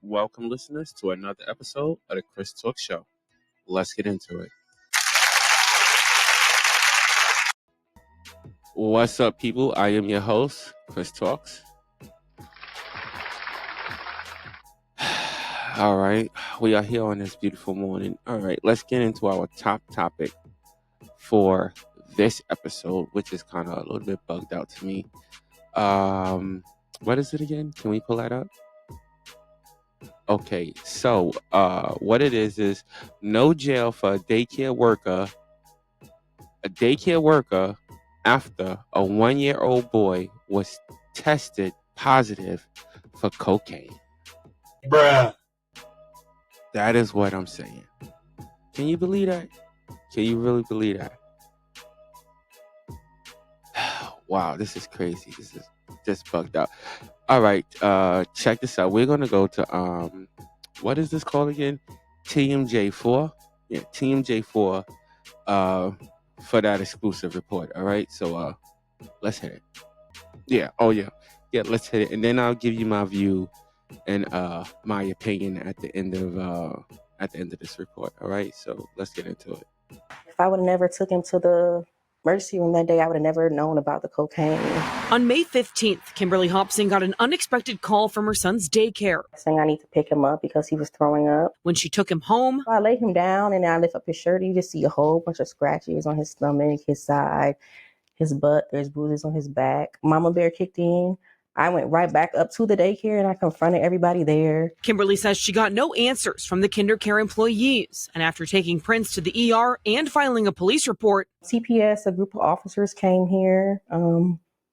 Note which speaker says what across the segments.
Speaker 1: Welcome, listeners, to another episode of the Chris Talk Show. Let's get into it. What's up, people? I am your host, Chris Talks. All right, we are here on this beautiful morning. All right, let's get into our top topic for this episode, which is kind of a little bit bugged out to me. What is it again? Can we pull that up? Okay, so what it is no jail for a daycare worker after a 1-year-old boy was tested positive for cocaine.
Speaker 2: Bruh.
Speaker 1: That is what I'm saying. Can you believe that? Can you really believe that? Wow, this is crazy. This is just bugged out. All right, check this out. We're gonna go to what is this called again? TMJ4. Yeah, TMJ4. For that exclusive report. All right, so let's hit it. Yeah. Oh yeah. Let's hit it, and then I'll give you my view and my opinion at the end of this report. All right, so let's get into it.
Speaker 3: If I would have never took him to the emergency room that day, I would have never known about the cocaine.
Speaker 4: On May 15th, Kimberly Hobson got an unexpected call from her son's daycare,
Speaker 3: saying I need to pick him up because he was throwing up.
Speaker 4: When she took him home,
Speaker 3: I laid him down and I lift up his shirt. You just see a whole bunch of scratches on his stomach, his side, his butt. There's bruises on his back. Mama Bear kicked in. I went right back up to the daycare and I confronted everybody there.
Speaker 4: Kimberly says she got no answers from the KinderCare employees. And after taking Prince to the ER and filing a police report,
Speaker 3: CTS, a group of officers came here.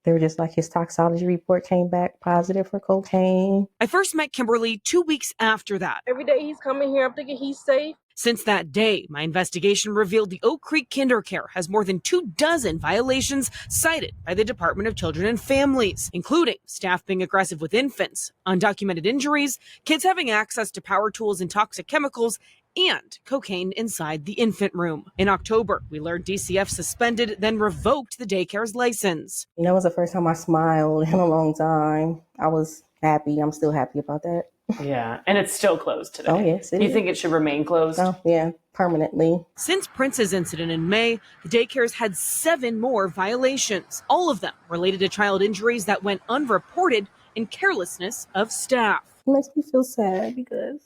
Speaker 3: They were just like, his toxicology report came back positive for cocaine.
Speaker 4: I first met Kimberly 2 weeks after that.
Speaker 5: Every day he's coming here, I'm thinking he's safe.
Speaker 4: Since that day, my investigation revealed the Oak Creek KinderCare has more than 24 violations cited by the Department of Children and Families, including staff being aggressive with infants, undocumented injuries, kids having access to power tools and toxic chemicals, and cocaine inside the infant room. In October, we learned DCF suspended, then revoked the daycare's license.
Speaker 3: You know, it was the first time I smiled in a long time. I was happy. I'm still happy about that.
Speaker 6: Yeah, and it's still closed today.
Speaker 3: Oh, yes.
Speaker 6: You think it should remain closed?
Speaker 3: Oh, yeah, permanently.
Speaker 4: Since Prince's incident in May, the daycare's had 7 more violations, all of them related to child injuries that went unreported and carelessness of staff.
Speaker 3: It makes me feel sad because,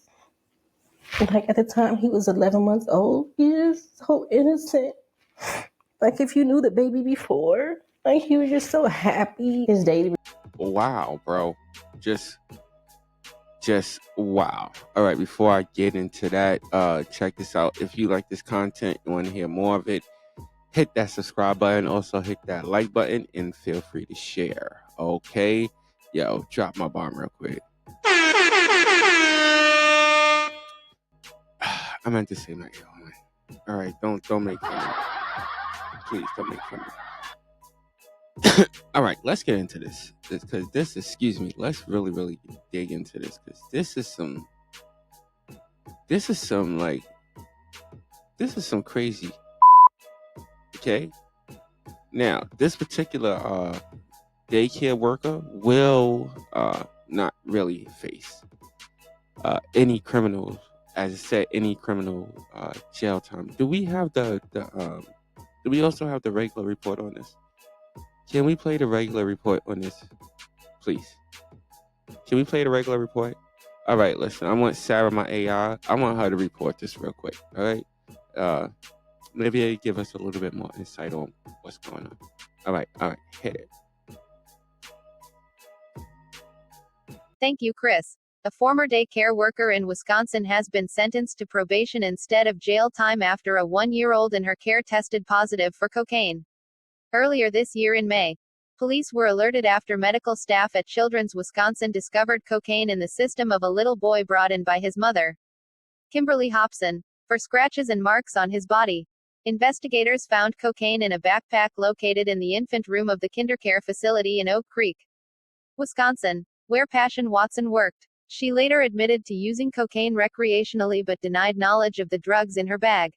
Speaker 3: like, at the time he was 11 months old. He is so innocent. Like, if you knew the baby before, like, he was just so happy. His day.
Speaker 1: Wow, bro. Just wow. All right, before I get into that, check this out. If you like this content, you want to hear more of it, hit that subscribe button. Also hit that like button and feel free to share. Okay? Yo, drop my bomb real quick. I meant to say my yo. All right, don't make fun of me. Please don't make fun of me. All right, let's get into this because let's really dig into this because this is some crazy. Okay, now this particular daycare worker will not really face any criminal, as I said, any criminal jail time. Do we have do we also have the regular report on this? Can we play the regular report on this, please? Can we play the regular report? All right, listen, I want Sarah, my AI, I want her to report this real quick, all right? Maybe give us a little bit more insight on what's going on. All right, hit it.
Speaker 7: Thank you, Chris. A former daycare worker in Wisconsin has been sentenced to probation instead of jail time after a 1-year-old in her care tested positive for cocaine. Earlier this year in May, police were alerted after medical staff at Children's Wisconsin discovered cocaine in the system of a little boy brought in by his mother, Kimberly Hobson, for scratches and marks on his body. Investigators found cocaine in a backpack located in the infant room of the KinderCare facility in Oak Creek, Wisconsin, where Passion Watson worked. She later admitted to using cocaine recreationally but denied knowledge of the drugs in her bag.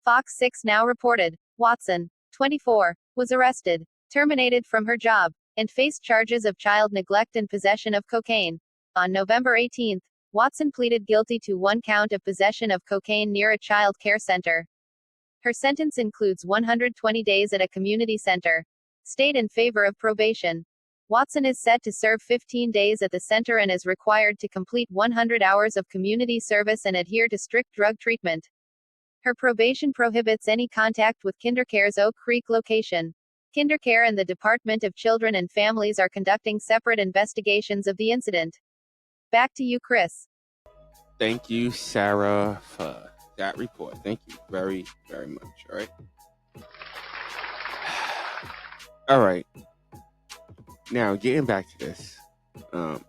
Speaker 7: Fox 6 Now reported, Watson, 24, was arrested, terminated from her job, and faced charges of child neglect and possession of cocaine. On November 18, Watson pleaded guilty to 1 count of possession of cocaine near a child care center. Her sentence includes 120 days at a community center. Stayed in favor of probation. Watson is set to serve 15 days at the center and is required to complete 100 hours of community service and adhere to strict drug treatment. Her probation prohibits any contact with KinderCare's Oak Creek location. KinderCare and the Department of Children and Families are conducting separate investigations of the incident. Back to you, Chris.
Speaker 1: Thank you, Sarah, for that report. Thank you very, very much. All right. All right. Now, getting back to this. I'm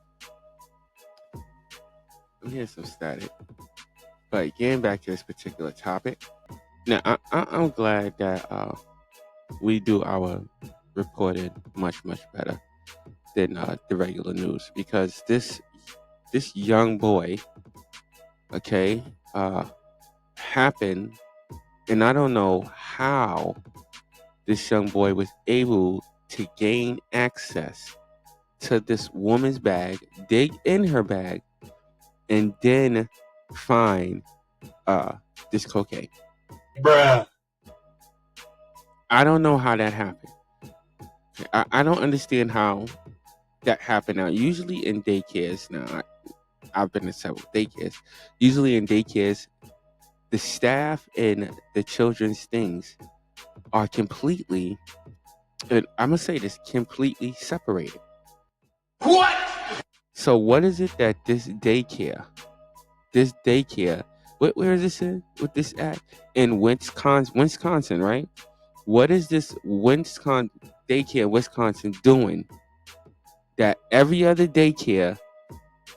Speaker 1: hearing some static. But getting back to this particular topic. Now, I'm glad that we do our reporting much, much better than the regular news. Because this young boy, okay, happened, and I don't know how this young boy was able to gain access to this woman's bag, dig in her bag, and then find this cocaine.
Speaker 2: Bruh.
Speaker 1: I don't know how that happened. I don't understand how that happened. Now, usually in daycares, now I've been to several daycares. Usually in daycares, the staff and the children's things are completely, and I'm gonna say this, completely separated.
Speaker 2: What?
Speaker 1: So what is it that this daycare, where is this in? With this at? In Wisconsin, right? What is this daycare, Wisconsin doing that every other daycare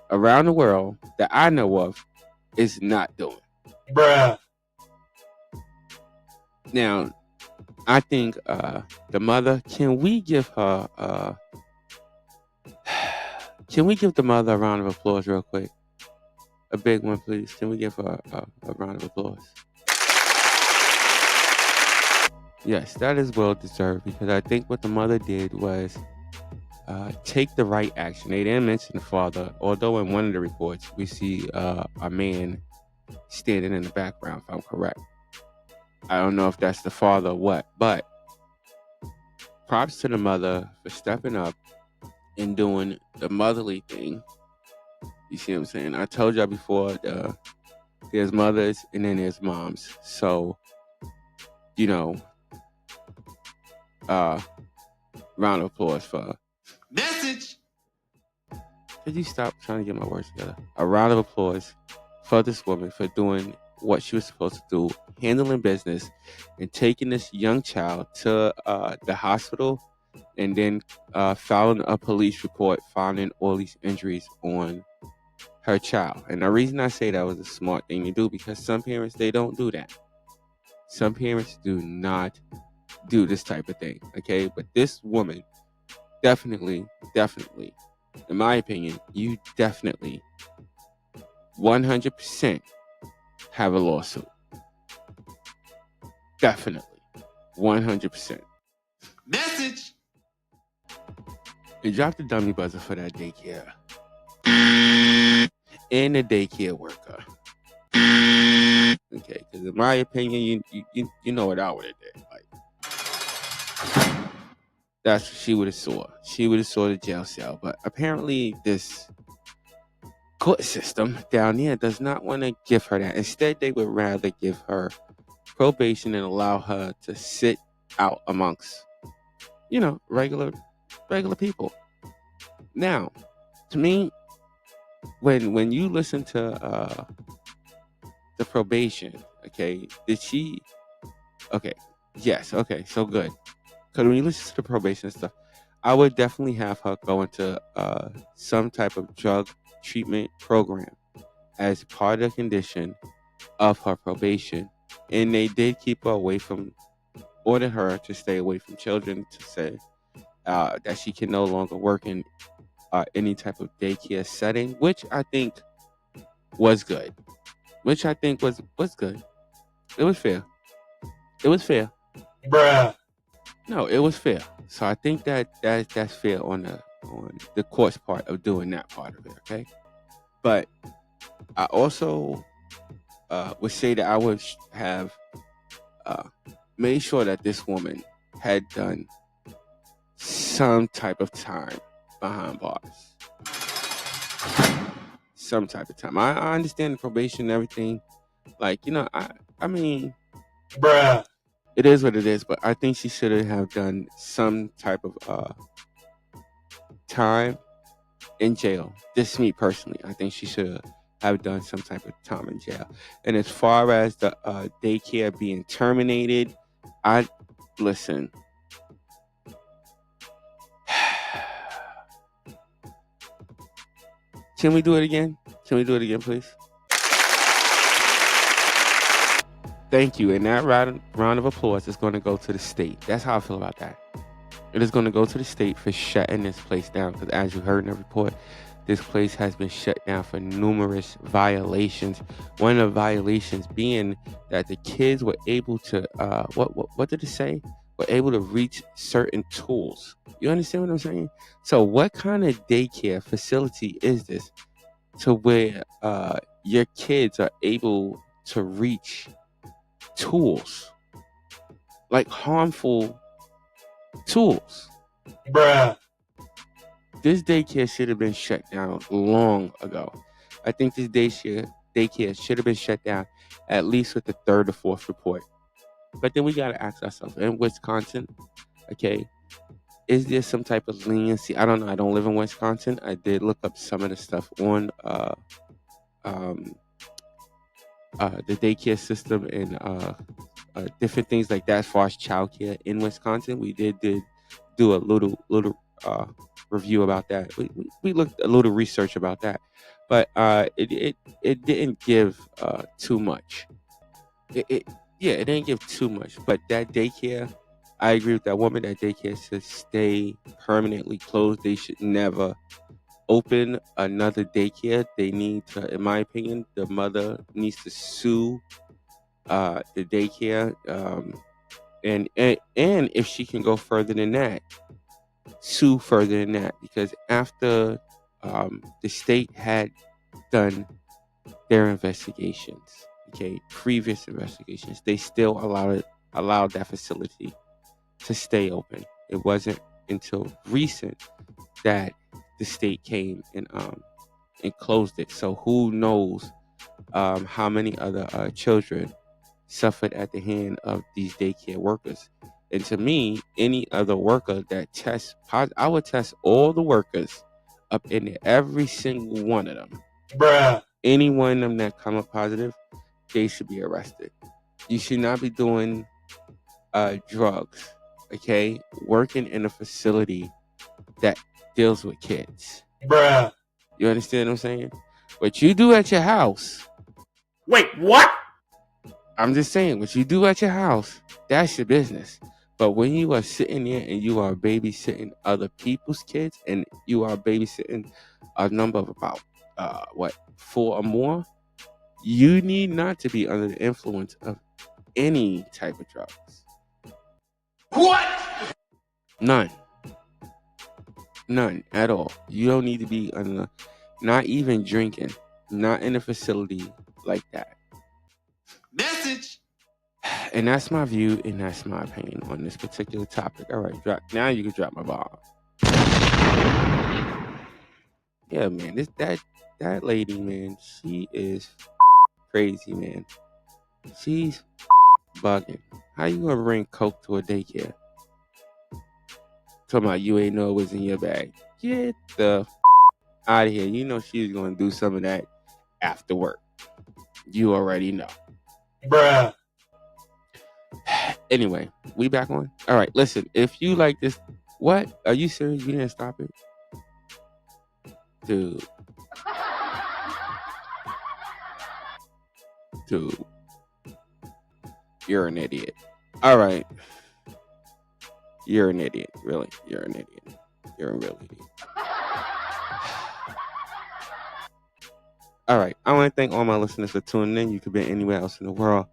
Speaker 1: around the world that I know of is not doing?
Speaker 2: Bruh.
Speaker 1: Now, I think the mother, can we give the mother a round of applause real quick? A big one, please. Can we give her a round of applause? Yes, that is well deserved, because I think what the mother did was take the right action. They didn't mention the father, although in one of the reports we see a man standing in the background, if I'm correct. I don't know if that's the father or what, but props to the mother for stepping up and doing the motherly thing. You see what I'm saying? I told y'all before, there's mothers and then there's moms. So, round of applause for
Speaker 2: Message.
Speaker 1: Could you stop trying to get my words together? A round of applause for this woman for doing what she was supposed to do, handling business, and taking this young child to the hospital, and then filing a police report, finding all these injuries on her child. And the reason I say that was a smart thing to do, because some parents, they don't do that. Some parents do not do this type of thing, okay? But this woman definitely, in my opinion, you definitely 100% have a lawsuit. Definitely. 100%.
Speaker 2: Message.
Speaker 1: And drop the dummy buzzer for that daycare. And the daycare worker. Okay, because in my opinion, you know what I would have did. Like, that's what she would have saw. She would have saw the jail cell. But apparently this court system down there does not want to give her that. Instead, they would rather give her probation and allow her to sit out amongst, regular people. Now, to me, when you listen to the probation, okay, okay, so good. Because when you listen to the probation and stuff, I would definitely have her go into some type of drug treatment program as part of the condition of her probation. And they did keep her away from, order her to stay away from children, to say that she can no longer work in any type of daycare setting, which I think was good. Which I think was good. It was fair.
Speaker 2: Bruh.
Speaker 1: No, it was fair. So I think that's fair on the court's part of doing that part of it, okay? But I also would say that I would have made sure that this woman had done some type of time behind bars. Some type of time. I understand the probation and everything. Like, I mean,
Speaker 2: Bruh.
Speaker 1: it is what it is, but I think she should have done some type of time in jail. Just me personally. I think she should have done some type of time in jail. And as far as the daycare being terminated, I listen. Can we do it again? Can we do it again, please? Thank you. And that round of applause is going to go to the state. That's how I feel about that. It is going to go to the state for shutting this place down. Because as you heard in the report, this place has been shut down for numerous violations. One of the violations being that the kids were able to, what did it say? Were able to reach certain tools. You understand what I'm saying? So what kind of daycare facility is this to where your kids are able to reach tools, like harmful tools?
Speaker 2: Bruh.
Speaker 1: This daycare should have been shut down long ago. I think this daycare should have been shut down at least with the third or fourth report. But then we got to ask ourselves, in Wisconsin, okay, is there some type of leniency? I don't know. I don't live in Wisconsin. I did look up some of the stuff on um, the daycare system and different things like that as far as childcare in Wisconsin. We did do a little review about that. We looked a little research about that, but it didn't give too much. Yeah, it didn't give too much. But that daycare, I agree with that woman. That daycare should stay permanently closed. They should never open another daycare. They need to, in my opinion, the mother needs to sue the daycare, and if she can go further than that, sue further than that, because after the state had done their investigations, okay, previous investigations, they still allowed that facility to stay open. It wasn't until recent that the state came and closed it. So who knows how many other children suffered at the hand of these daycare workers. And to me, any other worker that tests positive, I would test all the workers up in there, every single one of them.
Speaker 2: Bruh.
Speaker 1: Any one of them that come up positive, they should be arrested. You should not be doing drugs, okay? Working in a facility that deals with kids.
Speaker 2: Bruh.
Speaker 1: You understand what I'm saying? What you do at your house.
Speaker 2: Wait, what?
Speaker 1: I'm just saying, what you do at your house, that's your business. But when you are sitting there and you are babysitting other people's kids and you are babysitting a number of about, 4 or more, you need not to be under the influence of any type of drugs.
Speaker 2: What?
Speaker 1: None. None at all. You don't need to be under, not even drinking, not in a facility like that.
Speaker 2: Message.
Speaker 1: And that's my view and that's my opinion on this particular topic. All right, now you can drop my bomb. Yeah, man, that lady, man, she is crazy, man. She's bugging. How you gonna bring coke to a daycare? Talking about you ain't know it was in your bag. Get the out of here. You know she's gonna do some of that after work. You already know.
Speaker 2: Bruh.
Speaker 1: Anyway, we back on. All right, listen. If you like this, what? Are you serious? You didn't stop it, dude. Dude, you're an idiot. All right, you're an idiot. Really, you're an idiot. You're a real idiot. All right, I want to thank all my listeners for tuning in. You could be anywhere else in the world,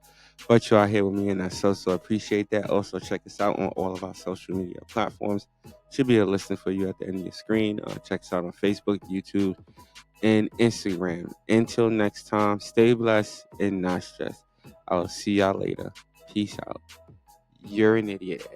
Speaker 1: but you're out here with me, and I so appreciate that. Also, check us out on all of our social media platforms. Should be a listing for you at the end of your screen. Check us out on Facebook, YouTube, and Instagram. Until next time, stay blessed and not stressed. I'll see y'all later. Peace out. You're an idiot.